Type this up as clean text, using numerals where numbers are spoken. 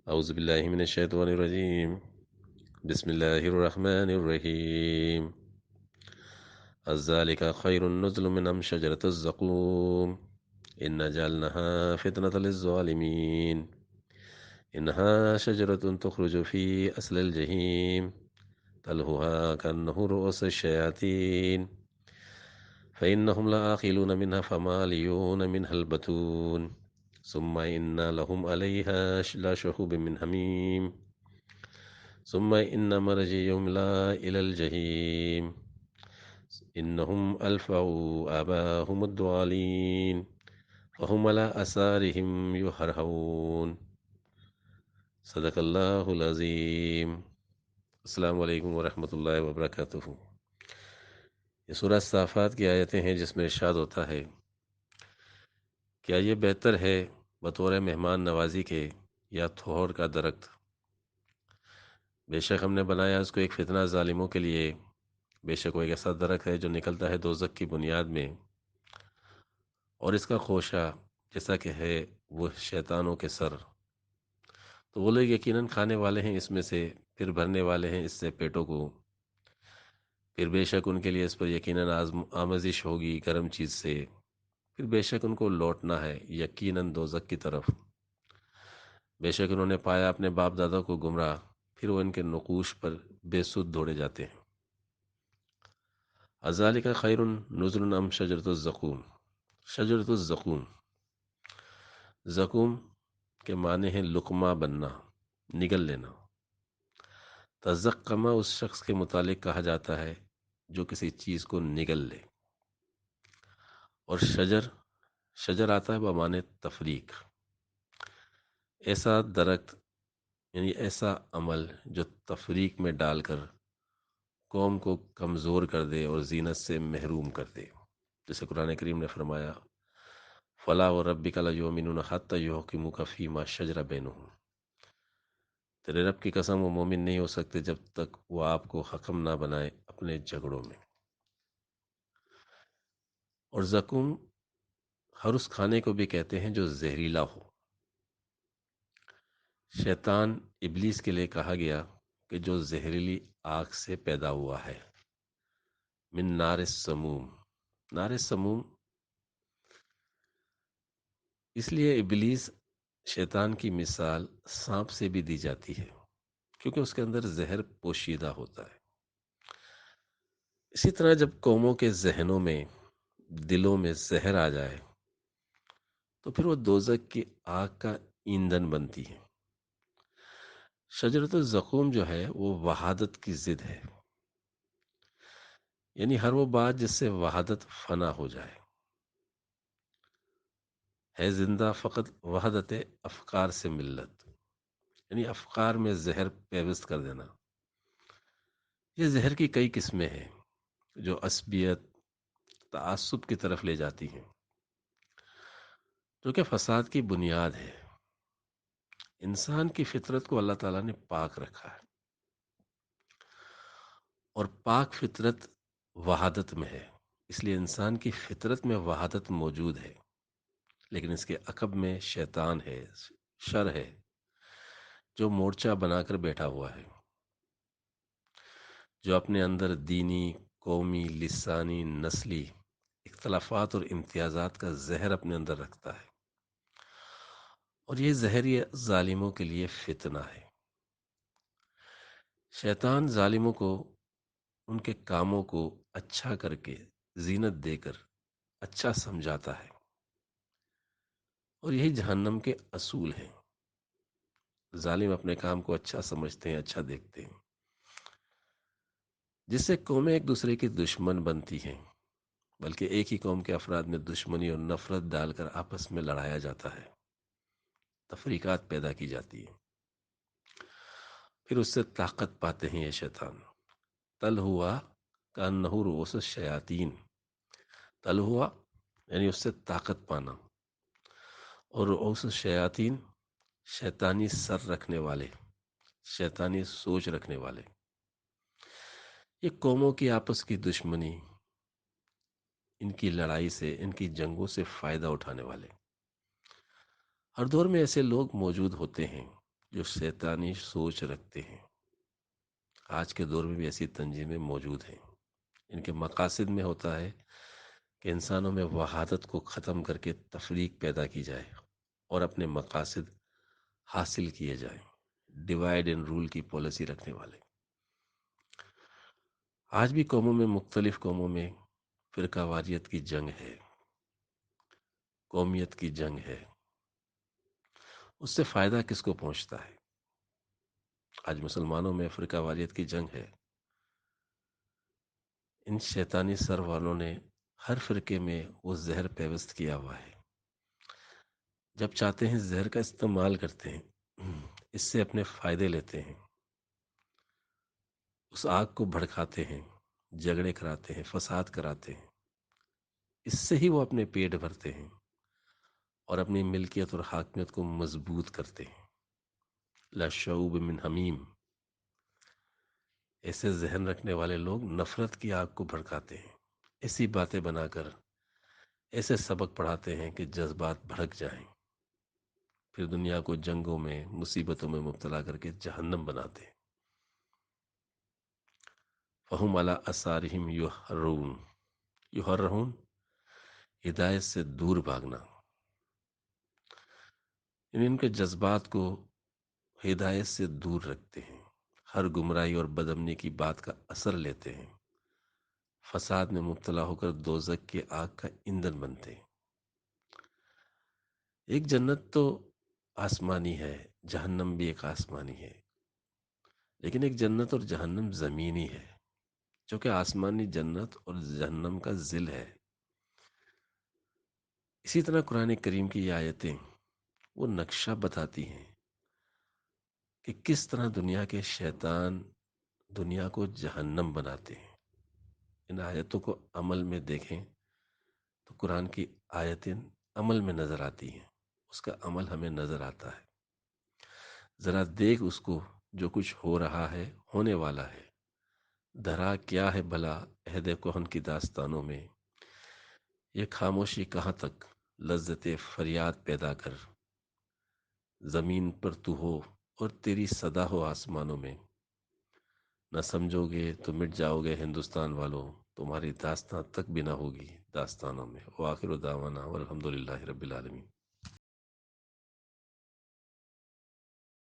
اعوذ باللہ من الشیطان الرجیم، بسم اللہ الرحمن الرحیم۔ ذالک خیر نزل من شجرۃ الزقوم ان جعلناها فتنة للظالمین انها شجرۃ تخرج فی اصل الجحیم طلعها كأنه رؤوس الشیاطین فإنهم لآکلون منها فمالئون منها البطون ثم إن لهم عليها لشوب من حمیم ثم إن مرجعهم إلى الجحیم إنهم ألفوا آباءهم الضالين فهم على آثارهم يهرعون۔ صدق اللہ العظیم۔ السلام علیکم ورحمۃ اللہ وبرکاتہ۔ یہ سورہ صافات کی آیتیں ہیں جس میں ارشاد ہوتا ہے، کیا یہ بہتر ہے بطور مہمان نوازی کے یا تھور کا درخت؟ بے شک ہم نے بنایا اس کو ایک فتنہ ظالموں کے لیے، بے شک وہ ایک ایسا درخت ہے جو نکلتا ہے دوزخ کی بنیاد میں، اور اس کا خوشہ جیسا کہ ہے وہ شیطانوں کے سر، تو وہ لوگ یقیناً کھانے والے ہیں اس میں سے، پھر بھرنے والے ہیں اس سے پیٹوں کو، پھر بے شک ان کے لیے اس پر یقیناً آمزش ہوگی گرم چیز سے، پھر بے شک ان کو لوٹنا ہے یقیناً دوزخ کی طرف۔ بے شک انہوں نے پایا اپنے باپ دادا کو گمراہ، پھر وہ ان کے نقوش پر بے سود دوڑے جاتے ہیں۔ ذالک خیر نزل ام شجرۃ الزقوم۔ شجرۃ الزقوم، زقوم کے معنی ہیں لقمہ بننا، نگل لینا۔ تزقمہ اس شخص کے متعلق کہا جاتا ہے جو کسی چیز کو نگل لے، اور شجر آتا ہے بمعنی تفریق، ایسا درخت یعنی ایسا عمل جو تفریق میں ڈال کر قوم کو کمزور کر دے اور زینت سے محروم کر دے، جیسے قرآن کریم نے فرمایا فلا وربک لیؤمنون حتی یحکموک فیما شجر بینہم۔ تیرے رب کی قسم وہ مومن نہیں ہو سکتے جب تک وہ آپ کو حکم نہ بنائے اپنے جھگڑوں میں۔ اور زقوم ہر اس کھانے کو بھی کہتے ہیں جو زہریلا ہو۔ شیطان ابلیس کے لیے کہا گیا کہ جو زہریلی آگ سے پیدا ہوا ہے، من نار السموم۔ نار السموم اس لیے ابلیس شیطان کی مثال سانپ سے بھی دی جاتی ہے کیونکہ اس کے اندر زہر پوشیدہ ہوتا ہے۔ اسی طرح جب قوموں کے ذہنوں میں دلوں میں زہر آ جائے تو پھر وہ دوزخ کی آگ کا ایندھن بنتی ہے۔ شجرۃ الزقوم جو ہے وہ وحادت کی ضد ہے، یعنی ہر وہ بات جس سے وحادت فنا ہو جائے، ہے زندہ فقط وحدت افکار سے ملت، یعنی افکار میں زہر پیوست کر دینا۔ یہ زہر کی کئی قسمیں ہیں جو عصبیت تعصب کی طرف لے جاتی ہیں، جو کہ فساد کی بنیاد ہے۔ انسان کی فطرت کو اللہ تعالیٰ نے پاک رکھا ہے، اور پاک فطرت وحادت میں ہے، اس لیے انسان کی فطرت میں وحادت موجود ہے، لیکن اس کے عقب میں شیطان ہے، شر ہے، جو مورچہ بنا کر بیٹھا ہوا ہے، جو اپنے اندر دینی، قومی، لسانی، نسلی اختلافات اور امتیازات کا زہر اپنے اندر رکھتا ہے، اور یہ زہر یہ ظالموں کے لیے فتنہ ہے۔ شیطان ظالموں کو ان کے کاموں کو اچھا کر کے زینت دے کر اچھا سمجھاتا ہے، اور یہی جہنم کے اصول ہیں۔ ظالم اپنے کام کو اچھا سمجھتے ہیں، اچھا دیکھتے ہیں، جس سے قومیں ایک دوسرے کی دشمن بنتی ہیں، بلکہ ایک ہی قوم کے افراد میں دشمنی اور نفرت ڈال کر آپس میں لڑایا جاتا ہے، تفریقات پیدا کی جاتی ہیں، پھر اس سے طاقت پاتے ہیں یہ شیطان۔ تل ہوا کانہ رؤوس الشیاطین، تل ہوا یعنی اس سے طاقت پانا، اور رؤوس الشیاطین شیطانی سر رکھنے والے، شیطانی سوچ رکھنے والے، یہ قوموں کی آپس کی دشمنی، ان کی لڑائی سے، ان کی جنگوں سے فائدہ اٹھانے والے۔ ہر دور میں ایسے لوگ موجود ہوتے ہیں جو شیطانی سوچ رکھتے ہیں، آج کے دور میں بھی ایسی تنظیمیں موجود ہیں. ان کے مقاصد میں ہوتا ہے کہ انسانوں میں وحادت کو ختم کر کے تفریق پیدا کی جائے اور اپنے مقاصد حاصل کیے جائیں. ڈیوائڈ اینڈ رول کی پالیسی رکھنے والے. آج بھی قوموں میں، مختلف قوموں میں فرقہ واریت کی جنگ ہے، قومیت کی جنگ ہے. اس سے فائدہ کس کو پہنچتا ہے؟ آج مسلمانوں میں فرقہ واریت کی جنگ ہے. ان شیطانی سر والوں نے ہر فرقے میں وہ زہر پیوست کیا ہوا ہے. جب چاہتے ہیں زہر کا استعمال کرتے ہیں، اس سے اپنے فائدے لیتے ہیں، اس آگ کو بھڑکاتے ہیں، جھگڑے کراتے ہیں، فساد کراتے ہیں. اس سے ہی وہ اپنے پیٹ بھرتے ہیں اور اپنی ملکیت اور حاکمیت کو مضبوط کرتے ہیں. لشعوب من حمیم. ایسے ذہن رکھنے والے لوگ نفرت کی آگ کو بھڑکاتے ہیں، ایسی باتیں بنا کر ایسے سبق پڑھاتے ہیں کہ جذبات بھڑک جائیں، پھر دنیا کو جنگوں میں، مصیبتوں میں مبتلا کر کے جہنم بناتے ہیں. فہم علی آثارہم یہرعون. یہرعون ہدایت سے دور بھاگنا، یعنی ان کے جذبات کو ہدایت سے دور رکھتے ہیں، ہر گمراہی اور بدامنی کی بات کا اثر لیتے ہیں، فساد میں مبتلا ہو کر دوزخ کی آگ کا ایندھن بنتے ہیں. ایک جنت تو آسمانی ہے، جہنم بھی ایک آسمانی ہے، لیکن ایک جنت اور جہنم زمینی ہے، جو کہ آسمانی جنت اور جہنم کا ظل ہے. اسی طرح قرآن کریم کی یہ آیتیں وہ نقشہ بتاتی ہیں کہ کس طرح دنیا کے شیطان دنیا کو جہنم بناتے ہیں. ان آیتوں کو عمل میں دیکھیں تو قرآن کی آیتیں عمل میں نظر آتی ہیں، اس کا عمل ہمیں نظر آتا ہے. ذرا دیکھ اس کو جو کچھ ہو رہا ہے، ہونے والا ہے. دھرا کیا ہے بھلا عہد کہن کی داستانوں میں، یہ خاموشی کہاں تک لذت فریاد پیدا کر. زمین پر تو ہو اور تیری صدا ہو آسمانوں میں، نہ سمجھو گے تو مٹ جاؤ گے ہندوستان والوں، تمہاری داستان تک بھی نہ ہوگی داستانوں میں. وآخر دعوانا والحمد للہ رب العالمین.